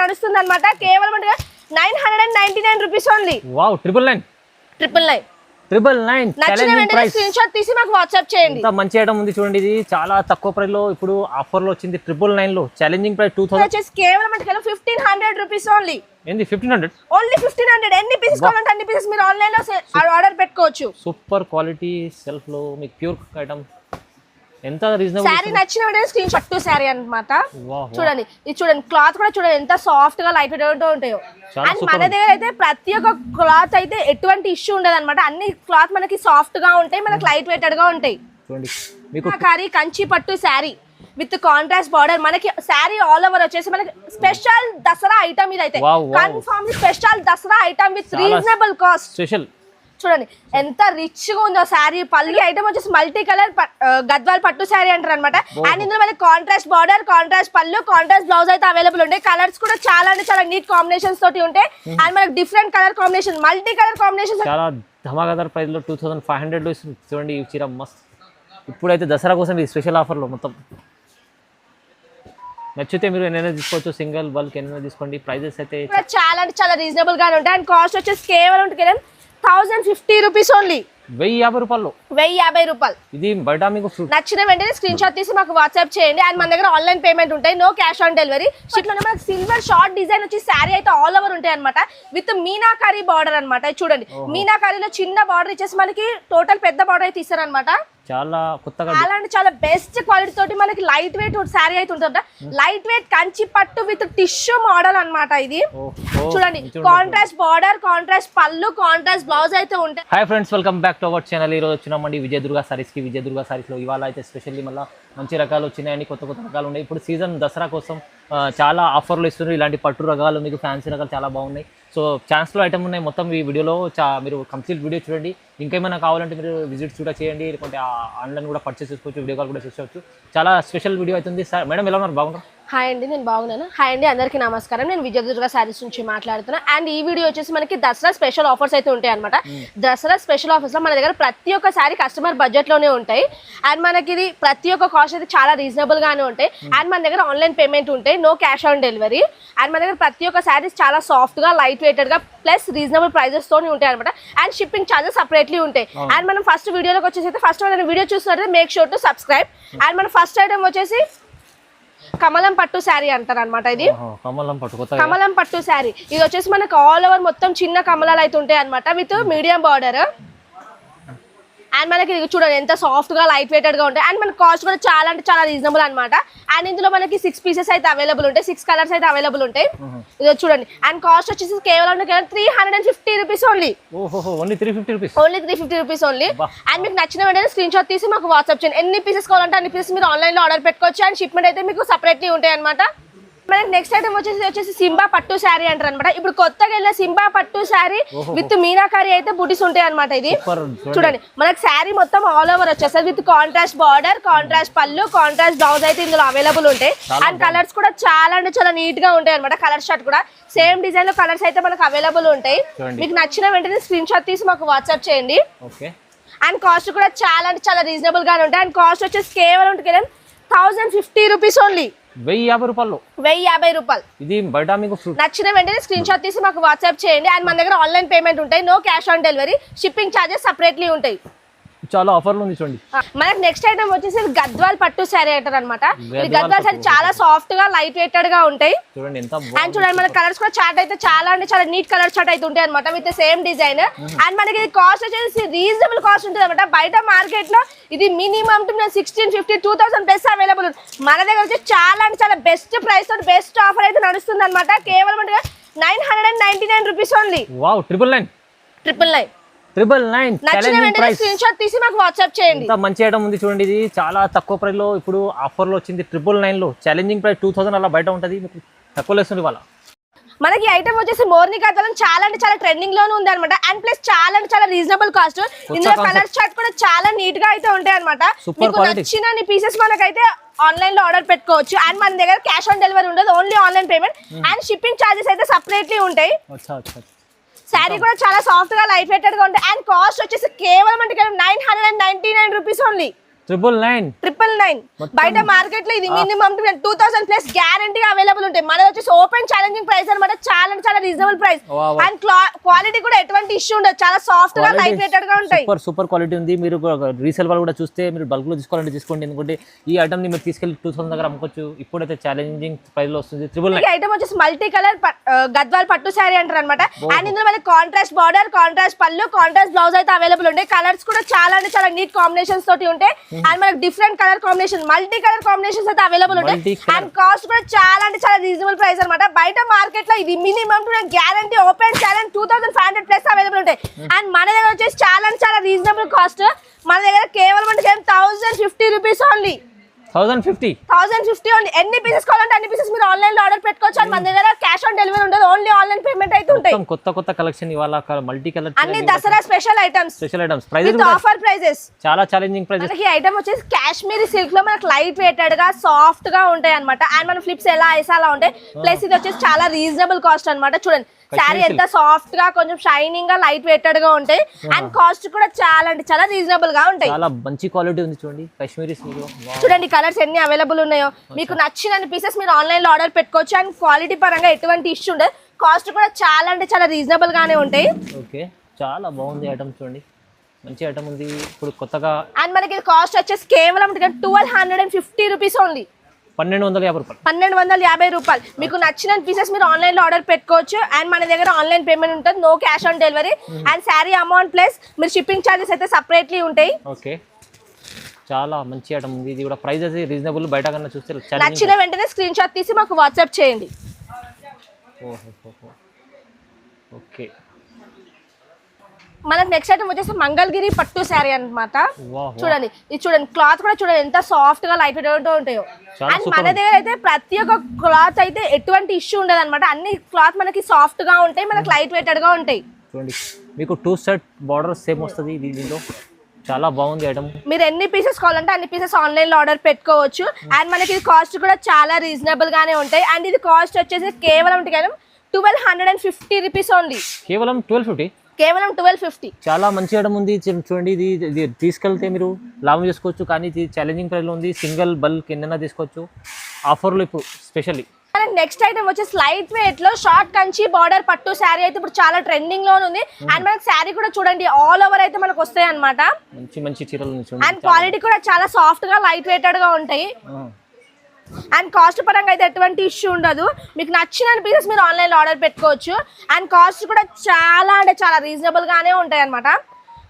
నడుస్తుంది అనమాట. కేవలం 999 రూపీస్ ఓన్లీ. వావ్, 999 నచ్చిన వెంటనే స్క్రీన్ షాట్ తీసి మాకు వాట్సాప్ చేయండి. ఇంత మంచి ఐటమ్ ఉంది చూడండి. ఇది చాలా తక్కువ ప్రైస్ లో ఇప్పుడు ఆఫర్ లో వచ్చింది. 999 లో ఛాలెంజింగ్ ప్రైస్ 2000 వచ్చేసి కేవలం 1500 రూపీస్ ఓన్లీ. ఏంది 1500? ఓన్లీ 1500. ఎన్ని పీసెస్ కావాలంటే అన్ని పీసెస్ మీరు ఆన్లైన్ లో ఆర్డర్ పెట్టుకోవచ్చు. సూపర్ క్వాలిటీ సెల్ఫ్ లో మీకు ప్యూర్ ఐటమ్. ఎంత రీజనబుల్. సారీ నచ్చిన వెంటనే స్క్రీన్ షాట్ టు సారీ అన్నమాట. చూడండి, ఇది చూడండి, క్లాత్ కూడా చూడండి ఎంత సాఫ్ట్ గా లైట్ వెయిట్ ఉంటాయో. అండ్ మన దగ్గర అయితే ప్రతి ఒక్క క్లాత్ అయితే ఎటువంటి ఇష్యూ ఉండదు అనమాట. అన్ని క్లాత్ మనకి సాఫ్ట్ గా ఉంటాయి, మనకి లైట్ వెయిటెడ్ గా ఉంటాయి. చూడండి, మీకు కంచి పట్టు శారీ విత్ కాంట్రాస్ట్ బార్డర్. మనకి శారీ ఆల్ ఓవర్ వచ్చేసి మనకి స్పెషల్ దసరా ఐటమ్. ఇది అయితే confirm special Dasara item with reasonable cost. Special చూడండి ఎంత రిచ్ గా ఉందో శారీ. పల్లి ఐటమ్ వచ్చేసి మల్టీ కలర్ గద్వాల్ పట్టు శారీ అంటారు అనమాట. అండ్ ఇందులో మనకి కాంట్రాస్ట్ బార్డర్, కాంట్రాస్ట్ పళ్ళు, కాంట్రాస్ట్ బ్లౌజ్ అయితే అవైలబుల్ ఉంటాయి. కలర్స్ కూడా చాలా అంటే చాలా నీట్ కాంబినేషన్స్ తోటి ఉంటాయి. అండ్ మనకి different colour combination, multi colour combination. చాలా ధమాకాదార్ ప్రైస్ లో 2500 లో ఇస్తుంది. చూడండి ఈ చీర మస్త్. ఇప్పుడైతే దసరా కోసం ఇది స్పెషల్ ఆఫర్ లో మొత్తం. నచ్చితే మీరు ఎన్నైనా తీసుకోవచ్చు, సింగిల్ బల్క్ ఎన్నైనా తీసుకోండి. ప్రైజెస్ అయితే చాలా అంటే చాలా రీజనబుల్ గానే ఉంటాయి. అండ్ కాస్ట్ వచ్చేసి కేవలం 1050 రూపీస్ ఓన్లీ. 1050 రూపాయలు. 1050 రూపాయలు. ఇది బయట మీకు నచ్చిన వెంటనే స్క్రీన్ షాట్ తీసి మాకు వాట్సాప్ చేయండి. అండ్ మన దగ్గర ఆన్లైన్ పేమెంట్ ఉంటాయి, నో క్యాష్ ఆన్ డెలివరీ. షీట్లోనే మనకి సిల్వర్ షార్ట్ డిజైన్ వచ్చి శారీ అయితే ఆల్ ఓవర్ ఉంటాయి అనమాట. విత్ మీనాకారి బార్డర్ అనమాట. చూడండి, మీనాకారిలో చిన్న బార్డర్ ఇచ్చేసి మనకి టోటల్ పెద్ద బార్డర్ అయితే ఇస్తారనమాట. చాలా కొత్తగా, చాలా అంటే చాలా బెస్ట్ క్వాలిటీ తోటి మనకి లైట్ వెయిట్ శారీ అయితే ఉంటుంది. లైట్ వెయిట్ కంచి పట్టు విత్ టిష్యూ మోడల్ అనమాట. ఇది చూడండి, కాంట్రాస్ట్ బార్డర్, కాంట్రాస్ట్ పళ్ళు, కాంట్రాస్ట్ బ్లౌజ్ అయితే ఉంటాయి. Hi friends, welcome back to our channel. ఈ రోజు వచ్చినామండి విజయదుర్గ సారీస్ కి. విజయదుర్గ సారీస్ లో ఇవాళ అయితే స్పెషల్లీ మళ్ళీ మంచి రకాలు వచ్చినాయండి. కొత్త కొత్త రకాలు ఉన్నాయి. ఇప్పుడు సీజన్ దసరా కోసం చాలా ఆఫర్లు ఇస్తున్నారు. ఇలాంటి పట్టు రకాలు, మీకు ఫ్యాన్సీ రకాలు చాలా బాగున్నాయి. సో ఛాన్స్లో ఐటమ్ ఉన్నాయి మొత్తం ఈ వీడియోలో. మీరు కంప్లీట్ వీడియో చూడండి. ఇంకేమైనా కావాలంటే మీరు విజిట్ కూడా చేయండి, లేకుంటే ఆన్లైన్ కూడా పర్చేస్ చేసుకోవచ్చు, వీడియో కాల్ కూడా చేసుకోవచ్చు. చాలా స్పెషల్ వీడియో అవుతుంది. సార్ మేడం ఎలా ఉన్నారు? బాగున్నారు? హాయ్ అండి, నేను బాగున్నాను. హాయ్ అండి, అందరికీ నమస్కారం. నేను విజయదుర్గ శారీస్ నుంచి మాట్లాడుతున్నా. అండ్ ఈ వీడియో వచ్చేసి మనకి దసరా స్పెషల్ ఆఫర్స్ అయితే ఉంటాయి అనమాట. దసరా స్పెషల్ ఆఫర్స్ లో మన దగ్గర ప్రతి ఒక్క శారీ కస్టమర్ బడ్జెట్ లోనే ఉంటాయి. అండ్ మనకి ఇది ప్రతి ఒక్క కాస్ట్ అయితే చాలా రీజనబుల్ గానే ఉంటాయి. అండ్ మన దగ్గర ఆన్లైన్ పేమెంట్ ఉంటాయి, no cash on delivery. And మన దగ్గర ప్రతి ఒక్క శారీస్ చాలా సాఫ్ట్ గా, లైట్ వెయిటెడ్ గా, ప్లస్ రీజనబుల్ ప్రైజెస్ తోని ఉంటాయి అనమాట. అండ్ షిప్పింగ్ ఛార్జెస్ సపరేట్లీ ఉంటాయి. అండ్ మనం ఫస్ట్ వీడియోలోకి వచ్చేసి అయితే ఫస్ట్ మనం వీడియో చూస్తున్నట్టు make sure to subscribe. And మన ఫస్ట్ ఐటమ్ వచ్చేసి కమలం పట్టు శారీ అంటారు అనమాట. ఇది కమలం పట్టు శారీ. ఇది వచ్చేసి మనకు ఆల్ ఓవర్ మొత్తం చిన్న కమలాలు అయితే ఉంటాయి అనమాట, విత్ మీడియం బార్డర్. అండ్ మనకి చూడండి ఎంత సాఫ్ట్ గా, లైట్ వెయిటెడ్ గా ఉంటాయి. అండ్ మన కాస్ట్ కూడా చాలా అంటే చాలా రీజనబుల్ అనమాట. అండ్ ఇందులో మనకి 6 పీసెస్ అయితే అవైలబుల్ ఉంటాయి, 6 కలర్స్ అయితే అవైలబుల్ ఉంటాయి. ఇది చూడండి. అండ్ కాస్ట్ వచ్చేసి కేవలం 350 rupees only. Only 350 rupees only. And మీకు నచ్చిన వెంటనే స్క్రీన్ షాట్ తీసి మాకు వాట్సాప్ చేయండి. ఎన్ని పీసెస్ కావాలంటే అన్ని పీసెస్ మీరు ఆన్లైన్ లో ఆర్డర్ పెట్టుకోవచ్చు. అండ్ షిప్మెంట్ అయితే మీకు సపరేట్లీ ఉంటాయి అనమాట. మనకి నెక్స్ట్ ఐటమ్ వచ్చేసి సింబా పట్టు శారీ అంటారు అనమాట. ఇప్పుడు కొత్తగా వెళ్ళిన సింబా పట్టు శారీ విత్ మీనాకారి అయితే బూటీస్ ఉంటాయి అనమాట. ఇది చూడండి, మనకి శారీ మొత్తం ఆల్ ఓవర్ వచ్చేస్తుంది విత్ కాంట్రాస్ట్ బార్డర్, కాంట్రాస్ట్ పళ్ళు, కాంట్రాస్ట్ బ్లౌజ్ అయితే ఇందులో అవైలబుల్ ఉంటాయి. అండ్ కలర్స్ కూడా చాలా అంటే చాలా నీట్ గా ఉంటాయి అనమాట. కలర్ షార్ట్ కూడా సేమ్ డిజైన్ లో కలర్స్ అయితే మనకు అవైలబుల్ ఉంటాయి. మీకు నచ్చిన వెంటనే స్క్రీన్ షాట్ తీసి మాకు వాట్సాప్ చేయండి. అండ్ కాస్ట్ కూడా చాలా అంటే చాలా రీజనబుల్ గానే ఉంటాయి. అండ్ కాస్ట్ వచ్చేసి కేవలం 1050 రూపీస్ ఓన్లీ. 1050 రూపాయలు. 1050 రూపాయలు. ఇది బయట మీకు నచ్చిన వెంటనే స్క్రీన్ షాట్ తీసి మాకు వాట్సాప్ చేయండి. అండ్ మన దగ్గర ఆన్లైన్ పేమెంట్ ఉంటాయి, no cash on delivery. Shipping charges separately ఉంటాయి. చాలా ఆఫర్లు ఉంది చూడండి. మనకి నెక్స్ట్ ఐటమ్ వచ్చేసి గద్వాల్ పట్టు శారీ అంటారు అనమాట. ఇది గద్వాల్ శారీ చాలా సాఫ్ట్ గా, లైట్ వెయిటెడ్ గా ఉంటాయి. అండ్ చూడండి మన కలర్స్ కూడా చార్ట్ అయితే చాలా అంటే చాలా నీట్ కలర్ చార్ట్ అయితే ఉంటాయి అనమాట, విత్ సేమ్ డిజైన్. అండ్ మనకి కాస్ట్ వచ్చేసి రీజనబుల్ కాస్ట్ ఉంటుంది అనమాట. బయట మార్కెట్ లో ఇది మినిమం 1650, 2000 ప్లస్ అవైలబుల్. మన దగ్గర వచ్చి చాలా అంటే చాలా బెస్ట్ ప్రైస్ తోటి బెస్ట్ ఆఫర్ అయితే నడుస్తుంది అనమాట. కేవలం 999 రూపీస్ ఓన్లీ. 999 స్క్రీన్ షాట్ తీసి మాకు వాట్సాప్ చేయండి. ఇంత మంచి ఐటమ్ ఉంది చూడండి. ఇది చాలా తక్కువ ప్రైస్ లో ఇప్పుడు ఆఫర్ లో వచ్చింది. 999 లో ఛాలెంజింగ్ ప్రైస్ 2000 అలా బయట ఉంటది, మీకు తక్కువ లేస్తుంది వాళ్ళ. మనకి ఐటమ్ వచ్చేసి మోర్ని కథలం చాలా అంటే చాలా ట్రెండింగ్ లోనే ఉంది అనమాట. అండ్ ప్లస్ చాలా అంటే చాలా రీజనబుల్ కాస్ట్. ఇందులో కలర్ చార్ట్ కూడా చాలా నీట్ గా అయితే ఉంటాయి అనమాట. మీకు నచ్చిన పీసెస్ మనకైతే ఆన్లైన్ లో ఆర్డర్ పెట్టుకోవచ్చు. అండ్ మన దగ్గర క్యాష్ ఆన్ డెలివరీ ఉండదు, only online payment. And shipping charges అయితే సపరేట్లీ ఉంటాయి. శారీ కూడా చాలా సాఫ్ట్ గా, లైట్ వెయిటెడ్ గా ఉంటాయి. అండ్ కాస్ట్ వచ్చేసి కేవలం 999 రూపీస్ ఓన్లీ. 999 బయట మార్కెట్ లో ఇది మినిమం 2000 ప్లస్ గ్యారంటీ అవైలబుల్ ఉంటాయి. మనది వచ్చేసి ఓపెన్ ఛాలెంజింగ్ ప్రైస్ అన్నమాట. చాలా అంటే చాలా రీజనబుల్ ప్రైస్ అండ్ క్వాలిటీ కూడా ఎటువంటి ఇష్యూ ఉండదు. చాలా సాఫ్ట్ గా లైట్ వెయిటెడ్ గా ఉంటాయి. సూపర్ క్వాలిటీ ఉంది. మీరు రీసేల్ వాళ్ళు కూడా చూస్తే మీరు బల్క్ లో తీసుకోవాలంటే తీసుకోండి. ఎందుకంటే ఈ ఐటమ్ ని మీరు తీసుకెళ్లి 2000 దగ్గర అమ్ముకోవచ్చు. ఇప్పుడైతే ఛాలెంజింగ్ ప్రైస్ లో వస్తుంది 999. ఐటమ్ వచ్చేసి మల్టీ కలర్ గద్వాల్ పట్టు శారీ అంటారు అనమాట. అండ్ ఇందులో మనకి కాంట్రాస్ట్ బార్డర్, కాంట్రాస్ట్ పళ్ళు, కాంట్రాస్ట్ బ్లౌజ్ అయితే అవైలబుల్ ఉంటాయి. కలర్స్ కూడా చాలా అంటే చాలా నీట్ కాంబినేషన్స్ తోటి ఉంటాయి. అండ్ మనకి different colour combination, multi colour combinations అయితే అవైలబుల్ ఉంటాయి. అండ్ కాస్ట్ కూడా చాలా అంటే చాలా రీజనబుల్ ప్రైస్ అనమాట. బయట మార్కెట్ లో ఇది minimum guarantee open challenge 2500 plus available ఉంటాయి. అండ్ మన దగ్గర వచ్చేసి చాలా అంటే చాలా రీజనబుల్ కాస్ట్. మన దగ్గర కేవలం అంటే 1050 రూపీస్ ఓన్లీ. 1050 ఓన్లీ. ఎన్ని పీసెస్ కావాలంటే అన్ని పీసెస్ మీరు ఆన్లైన్ లో ఆర్డర్ పెట్టుకోవచ్చు. అండ్ మన దగ్గర క్యాష్ ఆన్ డెలివరీ ఉండదు, ఓన్లీ ఆన్లైన్ పేమెంట్ అయితే ఉంటాయి. కొత్త కలెక్షన్ ఇవాళ మల్టీ కలర్ అన్ని Dussehra special items prices offer prices చాలా ఛాలెంజింగ్ ప్రైజెస్. మనకి ఐటమ్ వచ్చేసి కాశ్మీరీ సిల్క్ లో మనకి లైట్ వెయిటెడ్ గా సాఫ్ట్ గా ఉంటాయి అనమాట. అండ్ మన ఫ్లిప్స్ ఎలా వేసా అలా ఉంటాయి. ప్లస్ ఇది వచ్చేసి చాలా రీజనబుల్ కాస్ట్ అనమాట. చూడండి శారీ ఎంత సాఫ్ట్ గా కొంచెం షైనింగ్ గా లైట్ వెయిటెడ్ గా ఉంటాయి. అండ్ కాస్ట్ కూడా చాలా అంటే చాలా రీజనబుల్ గా ఉంటాయి. చాలా మంచి క్వాలిటీ ఉంది చూడండి కాశ్మీరీ సిల్క్. చూడండి కలర్స్ ఎన్ని అవైలబుల్ ఉన్నాయో. మీకు నచ్చిన పీసెస్ మీరు ఆన్లైన్ లో ఆర్డర్ పెట్టుకోవచ్చు. అండ్ క్వాలిటీ పరంగా ఎటువంటి ఇష్యూ ఉండదు. కాస్ట్ కూడా చాలా అంటే చాలా రీజనబుల్ గానే ఉంటాయి. ఓకే చాలా బాగుంది ఐటమ్ చూడండి, మంచి ఐటమ్ ఉంది ఇప్పుడు కొత్తగా. అండ్ మనకి కాస్ట్ వచ్చేసి కేవలం 1250 రూపీస్ ఓన్లీ. 1250 రూపాయలు. మీకు నచ్చిన పీసెస్ మీరు ఆన్లైన్ లో ఆర్డర్ పెట్టుకోవచ్చు. అండ్ మన దగ్గర ఆన్లైన్ పేమెంట్ ఉంటుంది, no cash on delivery. And sari amount plus మీరు షిప్పింగ్ చార్జెస్ అయితే సెపరేట్లీ ఉంటాయి. ఓకే చాలా మంచి ఐటమ్ ఉంది. ఇది కూడా ప్రైస్ అయితే రీజనబుల్. బయట కన్నా చూస్తే నచ్చిన వెంటనే స్క్రీన్ షాట్ తీసి మాకు వాట్సాప్ చేయండి. ఓకే మనకి నెక్స్ట్ ఐటమ్ వచ్చేసి మంగళగిరి పట్టు శారీ అన్నమాట. చూడండి ఇది చూడండి, క్లాత్ కూడా చూడండి ఎంత సాఫ్ట్ గా లైట్ వెయిట్ ఉంటాయో. అండ్ మన దగ్గర అయితే ప్రతి ఒక్క క్లాత్ అయితే ఎటువంటి ఇష్యూ ఉండదు అనమాట. అన్ని క్లాత్ మనకి సాఫ్ట్ గా ఉంటాయి, మనకి లైట్ వెయిటెడ్ గా ఉంటాయి. చూడండి మీకు 2 సెట్ బార్డర్ సేమ్ వస్తుంది దీనిలో. చాలా బాగుంది ఐటమ్. మీరు ఎన్ని పీసెస్ కావాలంటే అన్ని పీసెస్ ఆన్లైన్ లో ఆర్డర్ పెట్టుకోవచ్చు. అండ్ మనకి కాస్ట్ కూడా చాలా రీజనబుల్ గానే ఉంటాయి. అండ్ ఇది కాస్ట్ వచ్చేసి కేవలం 1250 రూపీస్ ఓన్లీ. కేవలం 1250. చాలా మంచి ఐటమ్ ఉంది చూడండి. ఇది తీసుకెళ్తే మీరు లాభం చేసుకోవచ్చు. కానీ ఇది ఛాలెంజింగ్ ప్రైస్ లో ఉంది. సింగిల్ బల్క్ ఎన్నైనా తీసుకోవచ్చు ఆఫర్లో ఇప్పుడు స్పెషల్లీ. నెక్స్ట్ ఐటమ్ వచ్చేసి లైట్ వెయిట్ లో షార్ట్ కంచి బార్డర్ పట్టు శారీ అయితే ఇప్పుడు చాలా ట్రెండింగ్ లో ఉంది. అండ్ మనకి శారీ కూడా చూడండి ఆల్ ఓవర్ అయితే మనకు వస్తాయి అనమాట. మంచి చీరలు. అండ్ క్వాలిటీ కూడా చాలా సాఫ్ట్ గా లైట్ వెయిటెడ్ గా ఉంటాయి. అండ్ కాస్ట్ పరంగా అయితే ఎటువంటి ఇష్యూ ఉండదు. మీకు నచ్చిన పీసెస్ మీరు ఆన్లైన్ లో ఆర్డర్ పెట్టుకోవచ్చు. అండ్ కాస్ట్ కూడా చాలా అంటే చాలా రీజనబుల్ గానే ఉంటాయి అనమాట.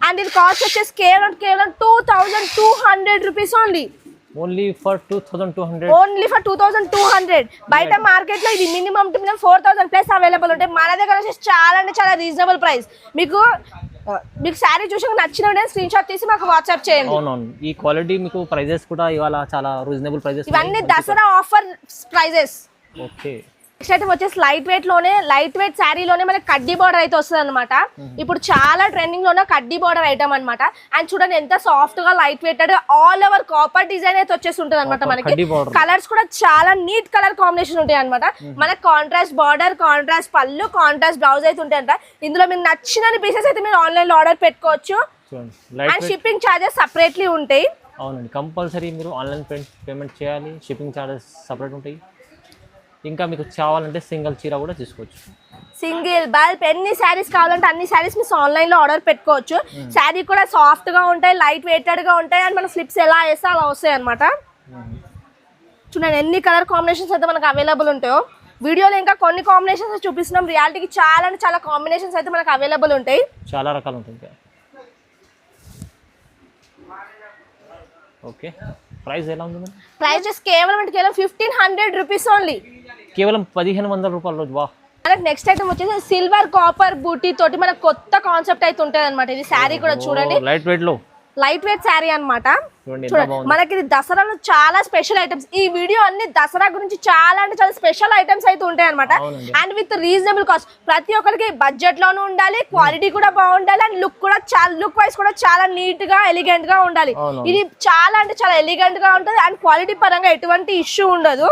అండ్ ఇది కాస్ట్ వచ్చేసి కేవలం 2200 రూపీస్ ఓన్లీ. Only for 2200. బయట మార్కెట్ లో ఇది మినిమం 4000 ప్లస్ అవైలబుల్ ఉంటాయి. మన దగ్గర వచ్చేసి చాలా అంటే చాలా రీజనబుల్ ప్రైస్. మీకు శారీ చూసి నచ్చిన స్క్రీన్ షాట్ తీసి మాకు వాట్సాప్ చేయండి. అవునవును ఈ క్వాలిటీ మీకు ప్రైజెస్ కూడా ఇవాళ చాలా రీజనబుల్ ప్రైజెస్. ఇవన్నీ Dussehra offer prices. Okay next item వచ్చేసి లైట్ వెయిట్ శారీలోనే మనకి కడ్డీ బార్డర్ అయితే వస్తుంది అనమాట. ఇప్పుడు చాలా ట్రెండింగ్ లో ఉన్న కడ్డీ బార్డర్ ఐటమ్ అనమాట. అండ్ చూడండి ఎంత సాఫ్ట్ గా light weighted all over copper design అయితే వచ్చేసి ఉంటుంది అనమాట. మనకి కలర్స్ కూడా చాలా నీట్ కలర్ కాంబినేషన్ ఉంటాయి అనమాట. మనకి కాంట్రాస్ట్ బార్డర్, కాంట్రాస్ట్ పళ్ళు, కాంట్రాస్ట్ బ్లౌజ్ అయితే ఉంటాయంట. ఇందులో మీకు నచ్చిన పీసెస్ అయితే మీరు ఆన్లైన్ లో ఆర్డర్ పెట్టుకోవచ్చు. అండ్ షిప్పింగ్ చార్జెస్ సెపరేట్లీ ఉంటాయి. అవునండి కంపల్సరీ మీరు ఆన్లైన్ పేమెంట్ చేయాలి. షిప్పింగ్ చార్జెస్ సెపరేట్ ఉంటాయి. ఇంకా మీకు కావాలంటే సింగిల్ చీర కూడా తీసుకోవచ్చు. సింగిల్ బల్బ్ ఎన్ని శారీస్ కావాలంటే అన్ని శారీస్ మీరు ఆన్లైన్ లో ఆర్డర్ పెట్టుకోవచ్చు. శారీ కూడా సాఫ్ట్ గా ఉంటాయి, లైట్ వెయిటెడ్ గా ఉంటాయి. అండ్ మన ఫ్లిప్స్ ఎలా వేస్తే అలా వస్తాయి అనమాట. చూడండి ఎన్ని కలర్ కాంబినేషన్స్ అయితే మనకు అవైలబుల్ ఉంటాయో. వీడియోలో ఇంకా కొన్ని కాంబినేషన్స్ చూపిస్తున్నాం. రియాలిటీకి చాలా అంటే చాలా కాంబినేషన్స్ అయితే మనకు అవైలబుల్ ఉంటాయి. చాలా రకాలు ఉంటాయి. ఓకే ప్రైస్ ఎలా ఉంది? ప్రైస్ కేవలం 1500 రూపీస్ ఓన్లీ. కేవలం 1500 రూపాయలు రోజు. వా మనకి నెక్స్ట్ ఐటమ్ వచ్చేసి సిల్వర్ కాపర్ బూటీ తోటి మనకు కొత్త కాన్సెప్ట్ అయితే ఉంటుంది అనమాట. ఇది శారీ కూడా చూడండి లైట్ వెయిట్ శారీ అనమాట. చూడండి మనకి ఇది దసరాలో చాలా స్పెషల్ ఐటమ్స్. ఈ వీడియో అన్ని దసరా గురించి చాలా అంటే చాలా స్పెషల్ ఐటమ్స్ అయితే ఉంటాయి అనమాట. And with reasonable cost. ప్రతి ఒక్కరికి బడ్జెట్ లోనూ ఉండాలి, క్వాలిటీ కూడా బాగుండాలి. అండ్ లుక్ వైస్ కూడా చాలా నీట్ గా ఎలిగెంట్ గా ఉండాలి. ఇది చాలా అంటే చాలా ఎలిగెంట్ గా ఉంటుంది. అండ్ క్వాలిటీ పరంగా ఎటువంటి ఇష్యూ ఉండదు.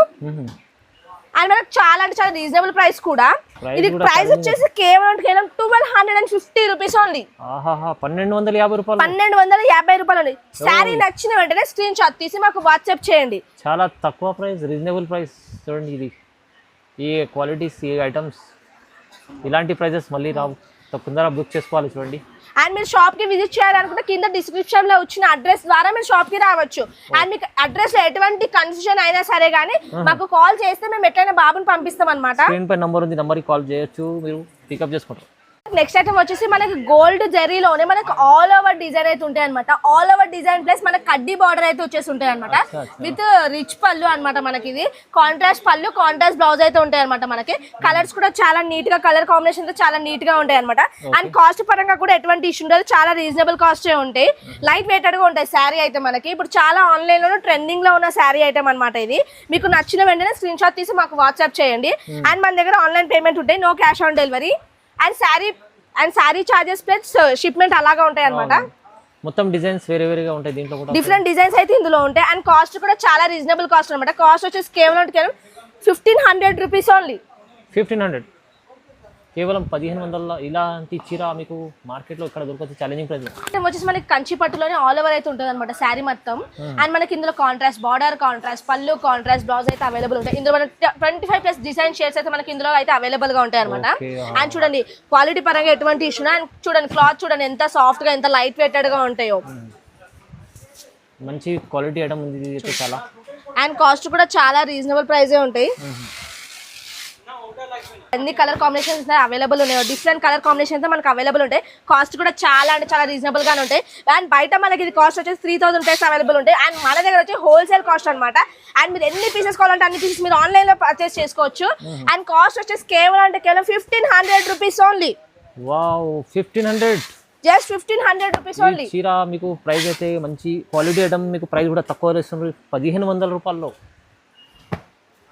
అండ్ మనకు చాలా అంటే చాలా రీజనబుల్ ప్రైస్ కూడా. ఇది ప్రైస్ వచ్చేసి కేవలం 1250 రూపీస్ ఓన్లీ. 1250 రూపాయలు, 1250 రూపాయలు అండి. శారీ నచ్చిన వెంటనే స్క్రీన్ షాట్ తీసి మాకు వాట్సాప్ చేయండి. చాలా తక్కువ ప్రైస్, రీజనబుల్ ప్రైస్ చూడండి. ఇది ఈ క్వాలిటీస్, ఈ ఐటమ్స్ ఇలాంటి ప్రైజెస్ మళ్ళీ రావు. తొందరగా బుక్ చేసుకోవాలి చూడండి. అండ్ మీరు షాప్ కి విజిట్ చేయాలనుకుంటే కింద డిస్క్రిప్షన్ లో వచ్చిన అడ్రస్ ద్వారా మీరు షాప్ కి రావచ్చు. అండ్ మీకు అడ్రస్ లో ఎటువంటి కన్ఫ్యూజన్ అయినా సరే గానీ మాకు కాల్ చేస్తే మేము ఎట్లయినా బాబుని పంపిస్తాం అనమాట. స్క్రీన్ పై నంబర్ ఉంది, నంబర్ కి కాల్ చేయొచ్చు, మీరు పికప్ చేసుకుంటారు. నెక్స్ట్ ఐటమ్ వచ్చేసి మనకి గోల్డ్ జెరీలోనే మనకి ఆల్ ఓవర్ డిజైన్ అయితే ఉంటాయి అనమాట. ఆల్ ఓవర్ డిజైన్ ప్లస్ మనకి కడ్డీ బార్డర్ అయితే వచ్చేసి ఉంటాయి అనమాట. విత్ రిచ్ పళ్ళు అనమాట. మనకి ఇది కాంట్రాస్ట్ పళ్ళు, కాంట్రాస్ట్ బ్లౌజ్ అయితే ఉంటాయి అనమాట. మనకి కలర్స్ కూడా చాలా నీట్ గా, కలర్ కాంబినేషన్ తో చాలా నీట్ గా ఉంటాయి అనమాట. అండ్ కాస్ట్ పరంగా కూడా ఎటువంటి ఇష్యూ ఉండదు, చాలా రీజనబుల్ కాస్ట్ ఉంటాయి. లైట్ వెయిటెడ్ గా ఉంటాయి శారీ అయితే మనకి. ఇప్పుడు చాలా ఆన్లైన్ లోనూ ట్రెండింగ్ లో ఉన్న శారీ ఐటమ్ అనమాట. ఇది మీకు నచ్చిన వెంటనే స్క్రీన్ షాట్ తీసి మాకు వాట్సాప్ చేయండి. అండ్ మన దగ్గర ఆన్లైన్ పేమెంట్ ఉంటాయి, no cash on delivery. And sari charges plus shipment అలాగా ఉంటాయి అనమాట. మొత్తం డిజైన్స్ వేరే వేరేగా ఉంటాయి, దీంట్లో కూడా డిఫరెంట్ డిజైన్స్ అయితే ఇందులో ఉంటాయి. అండ్ కాస్ట్ కూడా చాలా రీజనబుల్ కాస్ట్ అనమాట. కాస్ట్ వచ్చేసి కేవలం 1500 రూపీస్ ఓన్లీ. 1500, కేవలం 1500. ఇలాంటి చీర మీకు మార్కెట్లో ఇక్కడ దొరకదు, ఛాలెంజింగ్ ప్రైస్. వచ్చేసి మనకి కంచి పట్టులోనే ఆల్ ఓవర్ అయితే ఉంటుంది అనమాట శారీ మొత్తం. అండ్ మనకి ఇందులో కాంట్రాస్ట్ బార్డర్, కాంట్రాస్ట్ పళ్ళు, కాంట్రాస్ట్ బ్లౌజ్ అయితే అవైలబుల్ ఉంటాయి. ఇందులో మనకి 25+ డిజైన్ షేడ్స్ అయితే మనకి ఇందులో అయితే అవైలబుల్ గా ఉంటాయి అనమాట. అండ్ చూడండి క్వాలిటీ పరంగా ఎటువంటి ఇష్యూ. అండ్ చూడండి క్లాత్ చూడండి ఎంత సాఫ్ట్ గా, ఎంత లైట్ వెయిటెడ్ గా ఉంటాయో. మంచి క్వాలిటీ ఐటమ్ ఉంది ఇది చాలా. అండ్ కాస్ట్ కూడా చాలా రీజనబుల్ ప్రైజే ఉంటాయి. అన్ని కలర్ కాంబినేషన్స్ అవైలబుల్ ఉన్నాయి, డిఫరెంట్ కలర్ కాంబినేషన్స్ మనకు అవైలబుల్ ఉంటాయి. కాస్ట్ కూడా చాలా అంటే చాలా రీజనబుల్ గానే ఉంటాయి. అండ్ బయట మనకి ఇది కాస్ట్ వచ్చేసి 3000 అవైలబుల్ ఉంటాయి. అండ్ మన దగ్గర వచ్చి హోల్సేల్ కాస్ట్ అనమాట. అండ్ మీరు ఎన్ని పీసెస్ కావాలంటే అన్ని పీసెస్ మీరు ఆన్లైన్ లో పర్చేస్ చేసుకోవచ్చు. అండ్ కాస్ట్ వచ్చేసి కేవలం 1500 rupees only. Wow, 1500, just 1500 rupees only. చీర మీకు ప్రైస్ అయితే మంచి క్వాలిటీ ఐటమ్, మీకు ప్రైస్ కూడా తక్కువ ఇస్తున్నారు 1500 రూపాయల్లో.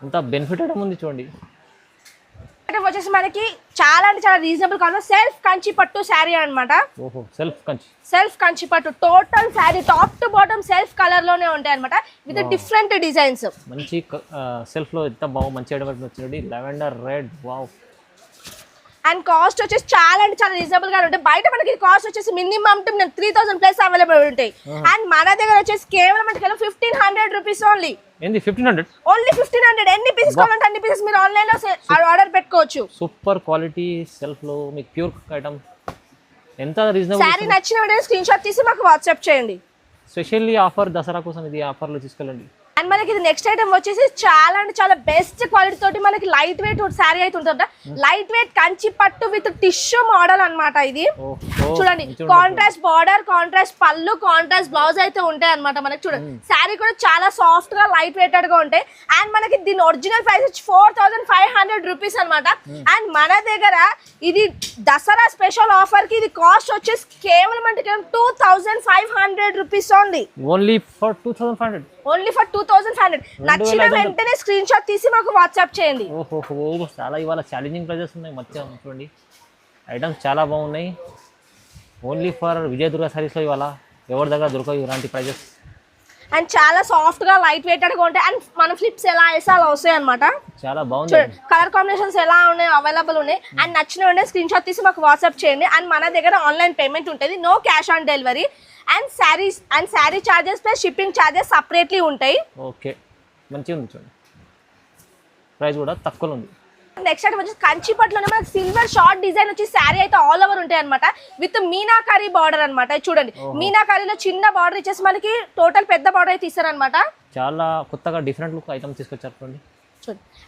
అంత బెనిఫిట్ ఐటమ్ ఉంది చూడండి. వచ్చేసి మనకి చాలా అంటే చాలా రీజనబుల్ కాస్ట్. సెల్ఫ్ కంచి పట్టు శారీ అనమాట. ఓహో, సెల్ఫ్ కంచి పట్టు total sari top to bottom self colour లోనే ఉంటాయి అనమాట. With different designs. మంచి సెల్ఫ్ లో ఎంత బాగా మంచి ఐటమ్ వచ్చింది, lavender red. Wow. And cost వచ్చేసి చాలా అంటే చాలా రీజనబుల్ గా ఉంటాయి. బయట మనకి కాస్ట్ వచ్చేసి మినిమం 3000+ అవైలబుల్ ఉంటాయి. అండ్ మన దగ్గర వచ్చేసి కేవలం 1500 రూపీస్ ఓన్లీ. ఏంది 1500? ఓన్లీ 1500. ఎన్ని పీసెస్ కావాలంటే అన్ని పీసెస్ మీరు ఆన్లైన్ లో ఆర్డర్ పెట్టుకోవచ్చు. సూపర్ క్వాలిటీ సెల్ఫ్ లో మీకు ప్యూర్ ఐటమ్. ఎంత రీజనబుల్. శారీ నచ్చిన వెంటనే స్క్రీన్ షాట్ తీసి మాకు వాట్సాప్ చేయండి. స్పెషల్లీ ఆఫర్ దసరా కోసం ఇది ఆఫర్ లో తీసుకెళ్ళండి. అండ్ మనకి ఇది నెక్స్ట్ ఐటమ్ వచ్చేసి చాలా అంటే చాలా బెస్ట్ క్వాలిటీ తోటి మనకి లైట్ వెయిట్ శారీ అయితే ఉంటుంది. లైట్ వెయిట్ కంచి పట్టు విత్ టిష్యూ మోడల్ అన్నమాట. ఇది చూడండి కాంట్రాస్ట్ బార్డర్, కాంట్రాస్ట్ పళ్ళు, కాంట్రాస్ట్ బ్లౌజ్ అయితే ఉంటాయి అనమాట. మనకి చూడండి శారీ కూడా చాలా సాఫ్ట్ గా లైట్ వెయిటెడ్ గా ఉంటాయి. అండ్ మనకి దీని ఒరిజినల్ ప్రైస్ వచ్చి 4500 రూపీస్ అనమాట. అండ్ మన దగ్గర ఇది దసరా స్పెషల్ ఆఫర్ కి ఇది కాస్ట్ వచ్చేసి కేవలం అంటే 2500 rupees only. Only for 2500. Only for 2500. నచ్చిన వెంటనే స్క్రీన్ షాట్ తీసి మాకు వాట్సాప్ చేయండి. ఓహో, చాలా ఇవాళ ఛాలెంజింగ్ ప్రైజెస్ ఉన్నాయి. మధ్య చూడండి ఐటమ్స్ చాలా బాగున్నాయి. ఓన్లీ ఫర్ విజయదుర్గ సారీస్లో ఇవాళ ఎవరి దగ్గర దొరకవు ఇలాంటి ప్రైజెస్. అండ్ చాలా సాఫ్ట్ గా లైట్ వెయిటెడ్ గా ఉంటాయి. అండ్ మన ఫ్లిప్స్ ఎలా వేస్తే అలా వస్తాయి అనమాట. చాలా బాగుంది. కలర్ కాంబినేషన్స్ ఎలా ఉన్నాయి అవైలబుల్ ఉన్నాయి. అండ్ నచ్చిన వెంటనే స్క్రీన్ షాట్ తీసి మాకు వాట్సాప్ చేయండి. అండ్ మన దగ్గర ఆన్లైన్ పేమెంట్ ఉంటుంది, no cash on delivery. And sari charges plus shipping charges separately ఉంటాయి. ఓకే, మంచిగా ఉంది చూడండి. ప్రైస్ కూడా తక్కువ ఉంది. నెక్స్ట్ ఐటమ్ వచ్చి కంచి పట్టులోనే మనకి సిల్వర్ షార్ట్ డిజైన్ వచ్చి శారీ అయితే ఆల్ ఓవర్ ఉంటాయి అనమాట. విత్ మీనాకారి బార్డర్ అనమాట. చూడండి మీనాకారిలో చిన్న బార్డర్ ఇచ్చేసి మనకి టోటల్ పెద్ద బార్డర్ అయితే ఇస్తారనమాట. చాలా కొత్తగా డిఫరెంట్ లుక్ ఐటమ్ తీసుకొచ్చారు చూడండి.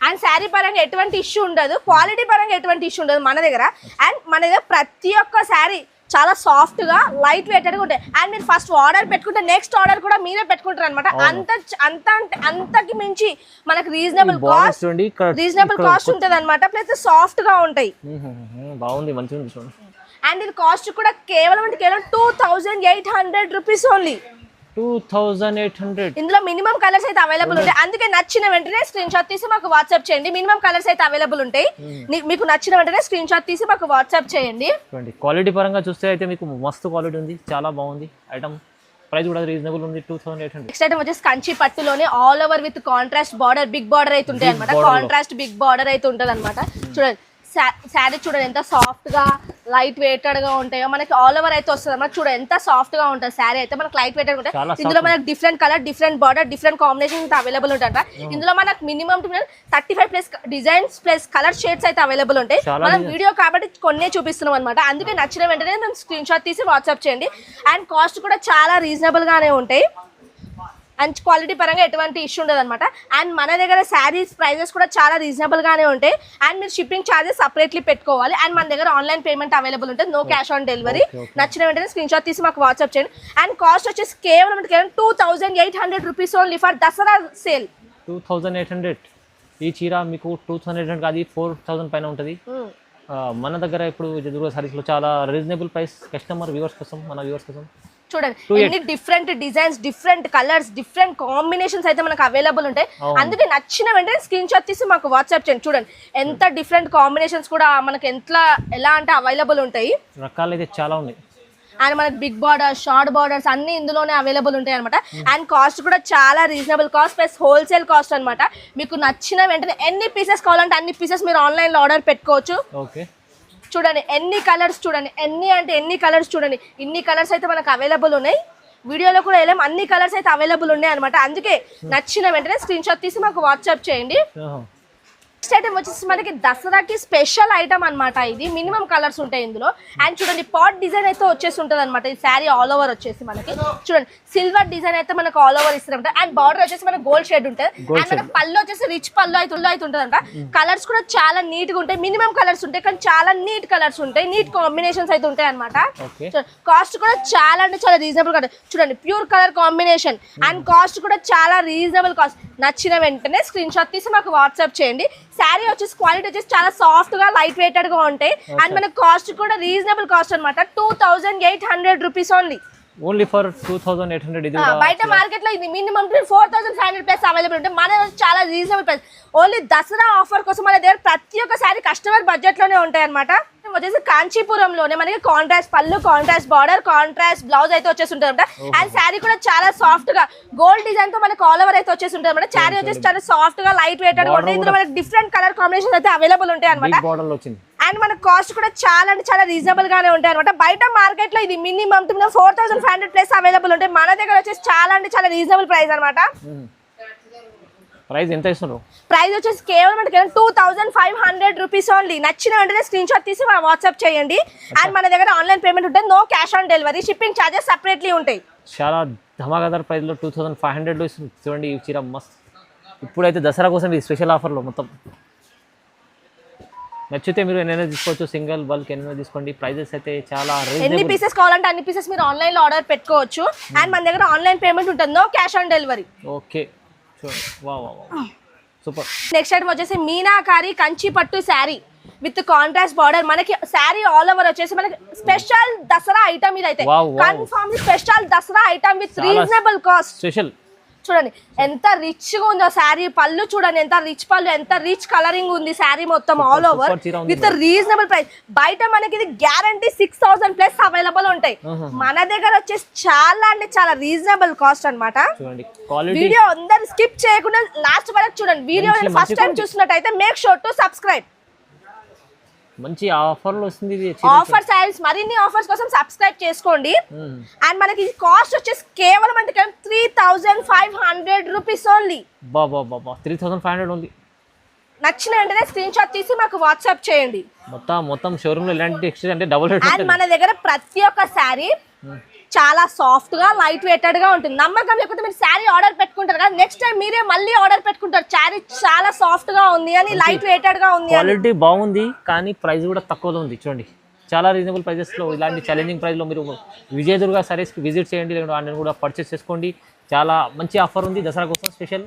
అండ్ శారీ పరంగా ఎటువంటి ఇష్యూ ఉండదు, క్వాలిటీ పరంగా ఎటువంటి ఇష్యూ ఉండదు మన దగ్గర. అండ్ మన దగ్గర ప్రతి ఒక్క శారీ చాలా సాఫ్ట్ గా లైట్ వెయిటెడ్ గా ఉంటాయి. అండ్ మీరు ఫస్ట్ ఆర్డర్ పెట్టుకుంటే నెక్స్ట్ ఆర్డర్ కూడా మీరే పెట్టుకుంటారు అనమాట. అంతకి మించి మనకి రీజనబుల్ కాస్ట్ ఉంటుంది అనమాట. ప్లస్ సాఫ్ట్ గా ఉంటాయి. బాగుంది, మంచిగా ఉంది చూడండి. అండ్ ఇది కాస్ట్ కూడా కేవలం 2800 రూపీస్ ఓన్లీ. 2800. ఇందులో మినిమం కలర్స్ అయితే అవైలబుల్ ఉంటాయి. అందుకే నచ్చిన వెంటనే స్క్రీన్ షాట్ తీసి మాకు వాట్సాప్ చేయండి. మినిమం కలర్స్ అయితే అవైలబుల్ ఉంటాయి. మీకు నచ్చిన వెంటనే స్క్రీన్ షాట్ తీసి మాకు వాట్సాప్ చేయండి. క్వాలిటీ పరంగా చూస్తే అయితే మీకు మస్తు క్వాలిటీ ఉంది, చాలా బాగుంది ఐటమ్. ప్రైస్ కూడా రీజనబుల్ ఉంది 2800. నెక్స్ట్ ఐటమ్ వచ్చేసి కంచి పట్టులోనే all over with contrast border, big border అయితే ఉంటాయి అనమాట. కాంట్రాస్ట్ బిగ్ బార్డర్ అయితే ఉంటుంది అనమాట. చూడండి శారీ చూడండి ఎంత సాఫ్ట్ గా లైట్ వెయిటెడ్ గా ఉంటాయో, మనకి ఆల్ ఓవర్ అయితే వస్తుంది అనమాట. చూడండి ఎంత సాఫ్ట్ గా ఉంటుంది శారీ అయితే, మనకి లైట్ వెయిటెడ్ ఉంటాయి. ఇందులో మనకి different colour, different border, different combination available ఉంటాయి. ఇందులో మనకు minimum 35 plus designs plus colour shades అయితే అవైలబుల్ ఉంటాయి. మనం వీడియో కాబట్టి కొన్ని చూపిస్తున్నాం అనమాట. అందుకే నచ్చిన వెంటనే మనం స్క్రీన్ షాట్ తీసి వాట్సాప్ చేయండి. అండ్ కాస్ట్ కూడా చాలా రీజనబుల్ గానే ఉంటాయి. అండ్ క్వాలిటీ పరంగా ఎటువంటి ఇష్యూ ఉండదు అనమాట. అండ్ మన దగ్గర శారీస్ ప్రైజెస్ కూడా చాలా రీజనబుల్ గానే ఉంటాయి. అండ్ మీరు షిప్పింగ్ ఛార్జెస్ సపరేట్లీ పెట్టుకోవాలి. అండ్ మన దగ్గర ఆన్లైన్ పేమెంట్ అవైలబుల్ ఉంటుంది, నో క్యాష్ ఆన్ డెలివరీ. నచ్చిన వెంటనే స్క్రీన్ షాట్ తీసి మాకు వాట్సాప్ చేయండి. అండ్ కాస్ట్ వచ్చేసి కేవలం 2800 rupees only for Dasara sale. 2800 ఈ చీర మీకు 2800 కాదు, 4000 పైన ఉంటుంది. మన దగ్గర ఇప్పుడు విజయదుర్గ సారీస్లో చాలా రీజనబుల్ ప్రైస్ కస్టమర్ వ్యూవర్స్ కోసం, మన వ్యూవర్స్ కోసం. చూడండి ఎన్ని different designs, different colours, different combinations అయితే మనకు అవైలబుల్ ఉంటాయి. అందుకే నచ్చిన వెంటనే స్క్రీన్ షాట్ తీసి మాకు వాట్సాప్ చేయండి. చూడండి ఎంత డిఫరెంట్ కాంబినేషన్స్ కూడా మనకి ఎలా అంటే అవైలబుల్ ఉంటాయి. రకాలు అయితే చాలా ఉన్నాయి. అండ్ మనకి బిగ్ బార్డర్, షార్ట్ బార్డర్స్ అన్ని ఇందులోనే అవైలబుల్ ఉంటాయి అనమాట. అండ్ కాస్ట్ కూడా చాలా reasonable cost plus wholesale cost అనమాట. మీకు నచ్చిన వెంటనే ఎన్ని పీసెస్ కావాలంటే అన్ని పీసెస్ మీరు ఆన్లైన్లో ఆర్డర్ పెట్టుకోవచ్చు. ఓకే చూడండి ఎన్ని కలర్స్, చూడండి ఎన్ని కలర్స్, చూడండి ఇన్ని కలర్స్ అయితే మనకు అవైలబుల్ ఉన్నాయి. వీడియోలో కూడా వెళ్ళాం, అన్ని కలర్స్ అయితే అవైలబుల్ ఉన్నాయి అనమాట. అందుకే నచ్చిన వెంటనే స్క్రీన్ షాట్ తీసి మాకు వాట్సాప్ చేయండి. నెక్స్ట్ ఐటమ్ వచ్చేసి మనకి దసరాకి స్పెషల్ ఐటమ్ అనమాట. ఇది మినిమం కలర్స్ ఉంటాయి ఇందులో. అండ్ చూడండి పాట్ డిజైన్ అయితే వచ్చేసి ఉంటుంది అనమాట. ఈ శారీ ఆల్ ఓవర్ వచ్చేసి మనకి చూడండి సిల్వర్ డిజైన్ అయితే మనకు ఆల్ ఓవర్ ఇస్తారంట. అండ్ బార్డర్ వచ్చేసి మనకి గోల్డ్ షేడ్ ఉంటుంది. అండ్ మనకి పళ్ళు వచ్చేసి రిచ్ పళ్ళు అయితే ఉంటుంది అంట. కలర్స్ కూడా చాలా నీట్ గా ఉంటాయి. మినిమం కలర్స్ ఉంటాయి కానీ చాలా నీట్ కలర్స్ ఉంటాయి, నీట్ కాంబినేషన్స్ అయితే ఉంటాయి అనమాట. కాస్ట్ కూడా చాలా అంటే చాలా రీజనబుల్ గా చూడండి, pure colour combination. And cost కూడా చాలా రీజనబుల్ కాస్ట్. నచ్చిన వెంటనే స్క్రీన్ షాట్ తీసి మాకు వాట్సాప్ చేయండి. శారీ వచ్చేసి క్వాలిటీ వచ్చేసి చాలా సాఫ్ట్ గా లైట్ వెయిటెడ్ గా ఉంటాయి. అండ్ మన కాస్ట్ కూడా రీజనబుల్ కాస్ట్ అనమాట. 2800 రూపీస్ ఓన్లీ ఫర్ 2800. ఇది బయట మార్కెట్ లో ఇది మినిమం 4500 ప్లస్ అవైలబుల్ ఉంటాయి. మన చాలా reasonable price. Only Dasara offer కోసం మన దగ్గర ప్రతి ఒక్క శారీ కస్టమర్ బడ్జెట్ లోనే ఉంటాయి అనమాట. వచ్చేసి కాంచీపురంలోనే మనకి కాంట్రాస్ట్ పళ్ళు, కాంట్రాస్ట్ బార్డర్, కాంట్రాస్ట్ బ్లౌజ్ అయితే వచ్చేసి ఉంటుంది అనమాట. అండ్ శారీ కూడా చాలా సాఫ్ట్ గా గోల్డ్ డిజైన్ తో మనకి ఆల్ ఓవర్ అయితే వచ్చేసి ఉంటుంది అనమాట. శారీ వచ్చేసి చాలా సాఫ్ట్ గా లైట్ వెయిటెడ్ గా ఉంటాయి. ఇందులో మనకి డిఫరెంట్ కలర్ కాంబినేషన్ అయితే అవైలబుల్ ఉంటాయి అనమాట. అండ్ మన కాస్ట్ కూడా చాలా అంటే చాలా రీజనబుల్ గానే ఉంటాయి అనమాట. బయట మార్కెట్ లో ఇది మినిమం 4500 ప్లస్ అవైలబుల్ ఉంటాయి. మన దగ్గర వచ్చేసి చాలా అంటే చాలా రీజనబుల్ ప్రైస్ అనమాట. ప్రైస్ ఎంత ఇస్తున్నారు? ప్రైస్ వచ్చేసి కేవలం 2500 రూపీస్ ఓన్లీ. నచ్చిన వెంటనే స్క్రీన్ షాట్ తీసి మన వాట్సాప్ చేయండి. అండ్ మన దగ్గర ఆన్లైన్ పేమెంట్ ఉంటుంది, no cash on delivery. Shipping charges separately ఉంటాయి. చాలా ధమాకాదార్ ప్రైస్ లో 2500 లో ఇస్తుంది. చూడండి ఈ చీర మస్త్. ఇప్పుడైతే దసరా కోసం ఈ స్పెషల్ ఆఫర్ లో మొత్తం నచ్చితే మీరు ఎన్నైనా తీసుకోవచ్చు, సింగిల్ బల్క్ ఎన్నైనా తీసుకోండి. ప్రైజెస్ అయితే చాలా ఎన్ని పీసెస్ కావాలంటే అన్ని పీసెస్ మీరు ఆన్లైన్ లో ఆర్డర్ పెట్టుకోవచ్చు. అండ్ మన దగ్గర ఆన్లైన్ పేమెంట్ ఉంటుంది, no cash on delivery. Okay super. Next item వచ్చేసి మీనాకారి కంచి పట్టు శారీ విత్ కాంట్రాస్ట్ బార్డర్. మనకి శారీ ఆల్ ఓవర్ వచ్చేసి మనకి స్పెషల్ దసరా ఐటమ్ ఇది అయితే confirm special Dasara item with reasonable cost. Special చూడండి ఎంత రిచ్ గా ఉందో శారీ. పళ్ళు చూడండి ఎంత రిచ్ పళ్ళు, ఎంత రిచ్ కలరింగ్ ఉంది శారీ మొత్తం all over with reasonable price. బయట మనకి ఇది గ్యారంటీ 6000 ప్లస్ అవైలబుల్ ఉంటాయి. మన దగ్గర వచ్చేసి చాలా అంటే చాలా రీజనబుల్ కాస్ట్ అనమాట. వీడియో అందరు స్కిప్ చేయకుండా లాస్ట్ వరకు చూడండి. వీడియో ఫస్ట్ టైం చూసినట్టయితే మేక్ షూర్ టు సబ్స్క్రైబ్. మంచి ఆఫర్లు వస్తుంది. ఆఫర్ సారీస్ మరిన్ని ఆఫర్స్ కోసం సబ్స్క్రైబ్ చేసుకోండి. అండ్ మనకి కాస్ట్ వచ్చేసి కేవలం అంటే 3500 రూపీస్ ఓన్లీ. 3500 ఓన్లీ. నచ్చిన వెంటనే స్క్రీన్ షాట్ తీసి మాకు వాట్సాప్ చేయండి. మొత్తం షోరూమ్ లో ఇలాంటి ఎక్స్చేంజ్ అంటే డబుల్ రేట్. అండ్ మన దగ్గర ప్రతి ఒక్క శారీ చాలా సాఫ్ట్ గా లైట్ వెయిటెడ్ గా ఉంటుంది. నమ్మకం లేకపోతే మీరు శారీ ఆర్డర్ పెట్టుకుంటారు కదా, నెక్స్ట్ టైం మీరే మళ్ళీ ఆర్డర్ పెట్టుకుంటారు. శారీ చాలా సాఫ్ట్ గా ఉంది అని, లైట్ వెయిటెడ్ గా ఉంది, క్వాలిటీ బాగుంది కానీ ప్రైస్ కూడా తక్కువలో ఉంది. చూడండి చాలా రీజనబుల్ ప్రైజెస్ లో ఇలాంటి ఛాలెంజింగ్ ప్రైస్ లో మీరు విజయదుర్గ సారీస్ కి విజిట్ చేయండి, లేదంటే ఆన్లైన్ కూడా పర్చేస్ చేసుకోండి. చాలా మంచి ఆఫర్ ఉంది దసరా కోసం స్పెషల్.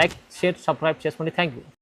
లైక్ షేర్ సబ్స్క్రైబ్ చేసుకోండి. Thank you.